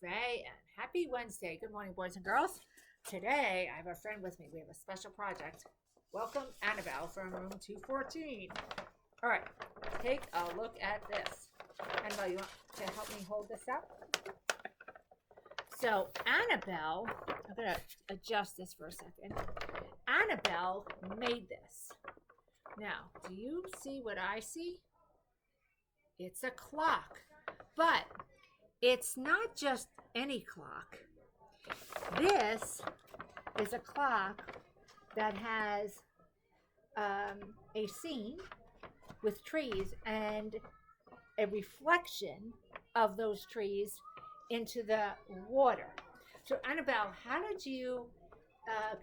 McVeigh, and happy Wednesday. Good morning, boys and girls. Today, I have a friend with me. We have a special project. Welcome, Annabelle from room 214. All right, take a look at this. Annabelle, you want to help me hold this up? So, Annabelle, I'm going to adjust this for a second. Annabelle made this. Now, do you see what I see? It's a clock, but it's not just any clock. This is a clock that has a scene with trees and a reflection of those trees into the water. So Annabelle, how did you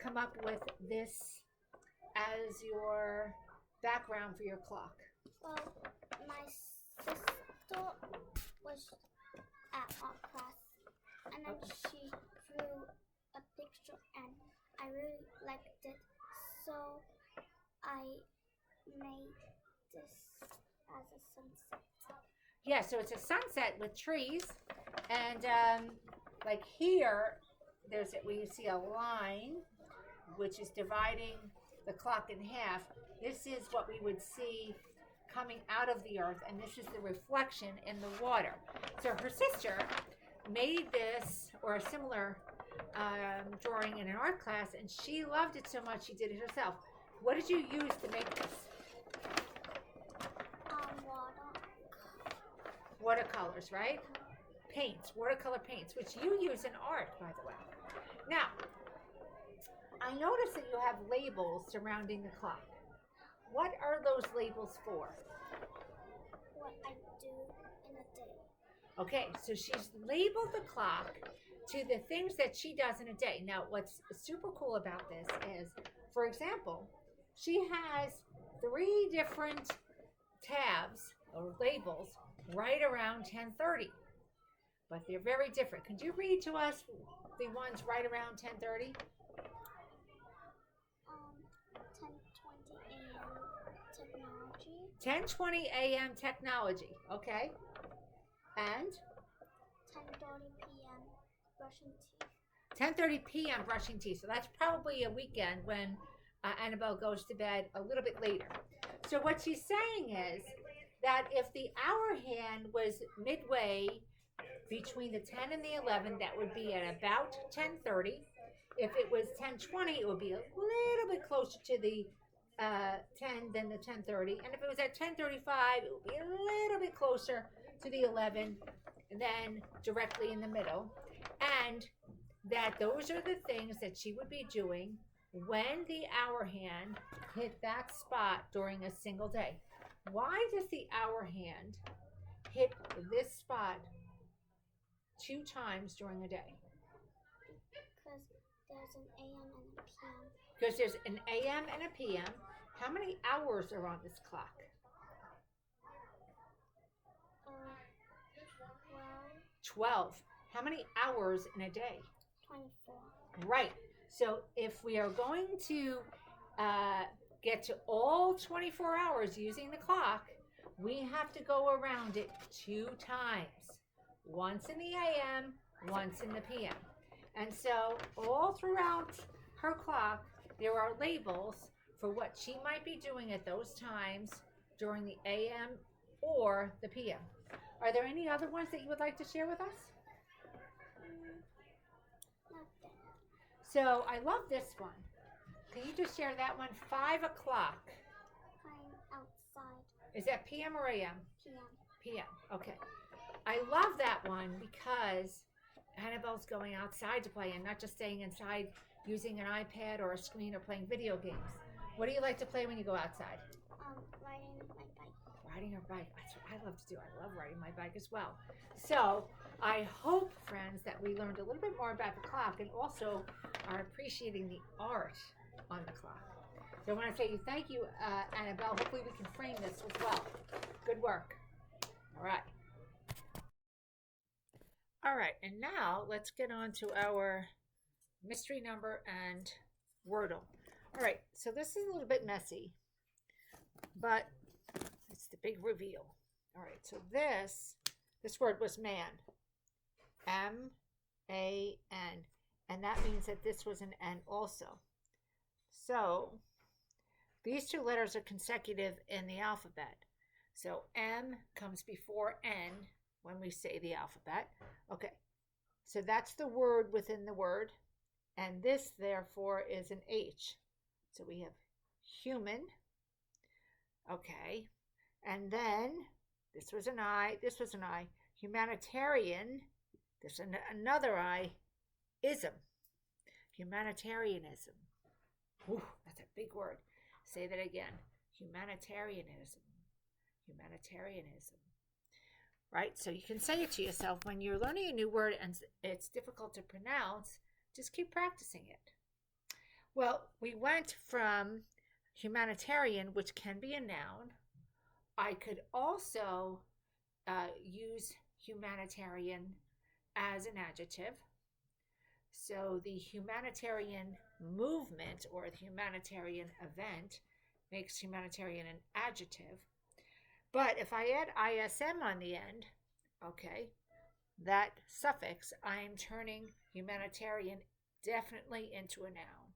come up with this as your background for your clock? Well, my sister was at art class, and then she drew a picture, and I really liked it, so I made this as a sunset. Yeah, so it's a sunset with trees, and like here, we see a line which is dividing the clock in half. This is what we would see coming out of the earth, and this is the reflection in the water. So her sister made this or a similar drawing in an art class, and she loved it so much she did it herself. What did you use to make this? Watercolors, right? Paints, watercolor paints, which you use in art, by the way. Now, I noticed that you have labels surrounding the clock. What are those labels for? What I do in a day. Okay, so she's labeled the clock to the things that she does in a day. Now, what's super cool about this is, for example, she has 3 different tabs or labels right around 10:30, but they're very different. Could you read to us the ones right around 10:30? 10:20 a.m. technology. 10:20 a.m. technology, okay, and 10:30 p.m. brushing teeth. 10:30 p.m. brushing teeth. So that's probably a weekend when Annabelle goes to bed a little bit later. So what she's saying is that if the hour hand was midway between the 10 and the 11, that would be at about 10:30. If it was 10:20, it would be a little bit closer to the 10 than the 10:30. And if it was at 10:35, it would be a little bit closer to the 11 than directly in the middle. And that those are the things that she would be doing when the hour hand hit that spot during a single day. Why does the hour hand hit this spot 2 times during a day? Because there's an AM and a PM. Because there's an AM and a PM. How many hours are on this clock? 12. How many hours in a day? 24. Right. So if we are going to get to all 24 hours using the clock, we have to go around it 2 times. Once in the AM, once in the PM. And so all throughout her clock, there are labels for what she might be doing at those times during the AM or the PM. Are there any other ones that you would like to share with us? Nothing. So I love this one. Can you just share that one? 5 o'clock. I'm outside. Is that PM or AM? PM. PM. Okay. I love that one because Annabelle's going outside to play and not just staying inside using an iPad or a screen or playing video games. What do you like to play when you go outside? Riding my bike. Riding your bike. That's what I love to do. I love riding my bike as well. So I hope, friends, that we learned a little bit more about the clock and also are appreciating the art on the clock. So I want to say thank you, Annabelle. Hopefully we can frame this as well. Good work. All right. All right, and now let's get on to our mystery number and Wordle. All right, so this is a little bit messy, but it's the big reveal. All right, so this word was man. M-A-N. A-N. And that means that this was an N also. So these two letters are consecutive in the alphabet. So M comes before N when we say the alphabet. Okay, so that's the word within the word. And this, therefore, is an H. So we have human. Okay, and then this was an I, this was an I. Humanitarian, there's another I, ism. Humanitarianism. Ooh, that's a big word. Say that again. Humanitarianism. Humanitarianism. Right? So you can say it to yourself when you're learning a new word and it's difficult to pronounce, just keep practicing it. Well, we went from humanitarian, which can be a noun. I could also use humanitarian as an adjective. So the humanitarian movement or the humanitarian event makes humanitarian an adjective. But if I add ISM on the end, okay, that suffix, I am turning humanitarian definitely into a noun.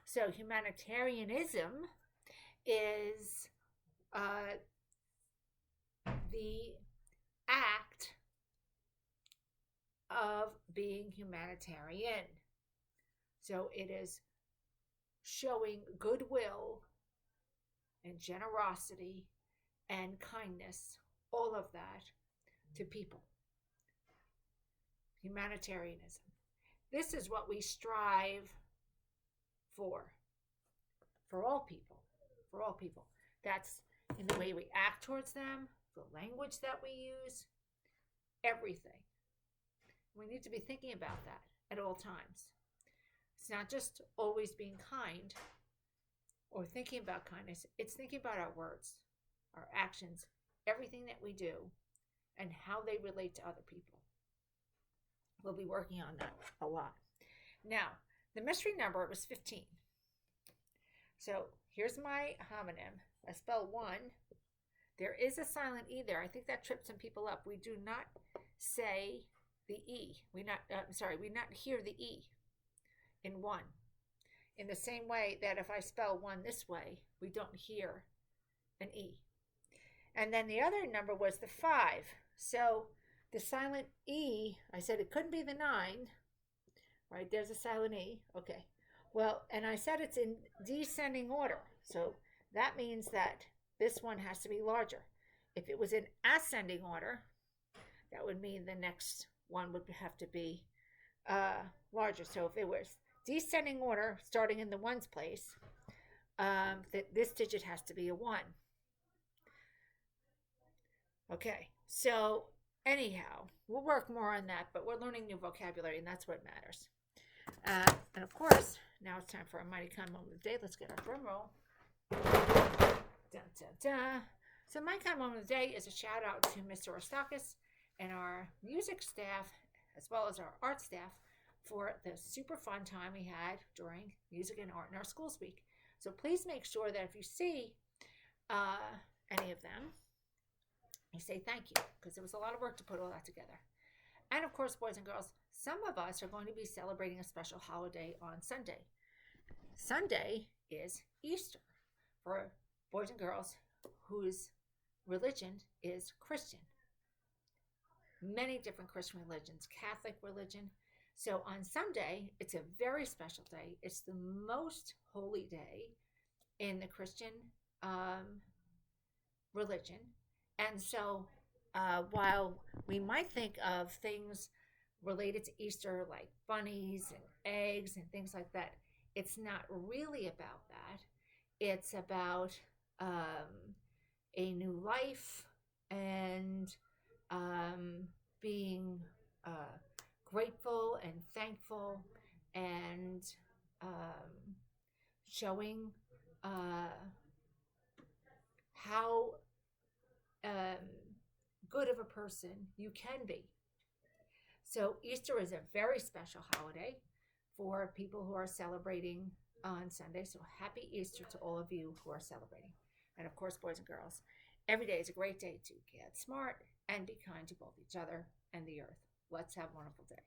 So humanitarianism is the act of being humanitarian. So it is showing goodwill and generosity and kindness, all of that, to people. Humanitarianism. This is what we strive for all people, for all people. That's in the way we act towards them, the language that we use, everything. We need to be thinking about that at all times. It's not just always being kind or thinking about kindness. It's thinking about our words, our actions, everything that we do, and how they relate to other people. We'll be working on that a lot. Now, the mystery number was 15. So here's my homonym. I spell 1. There is a silent E there. I think that trips some people up. We do not say the E. We not hear the E in 1. In the same way that if I spell 1 this way, we don't hear an E. And then the other number was the 5. So the silent E, I said it couldn't be the 9, right? There's a silent E. Okay. Well, and I said it's in descending order. So that means that this one has to be larger. If it was in ascending order, that would mean the next one would have to be larger. So if it was descending order, starting in the ones place, this digit has to be a 1. Okay, so anyhow, we'll work more on that, but we're learning new vocabulary, and that's what matters. And of course, now it's time for our Mighty Kind Moment of the Day. Let's get our drum roll. Dun, dun, dun. So my kind moment of the day is a shout out to Mr. Ostakis and our music staff, as well as our art staff, for the super fun time we had during Music and Art in Our Schools Week. So please make sure that if you see any of them, you say thank you, because it was a lot of work to put all that together. And of course, boys and girls, some of us are going to be celebrating a special holiday on Sunday. Sunday is Easter for boys and girls whose religion is Christian. Many different Christian religions, Catholic religion. So on Sunday, it's a very special day. It's the most holy day in the Christian religion. And so while we might think of things related to Easter like bunnies and eggs and things like that, it's not really about that. It's about a new life and being grateful and thankful and showing how good of a person you can be. So Easter is a very special holiday for people who are celebrating on Sunday. So happy Easter to all of you who are celebrating. And of course, boys and girls, every day is a great day to get smart and be kind to both each other and the earth. Let's have a wonderful day.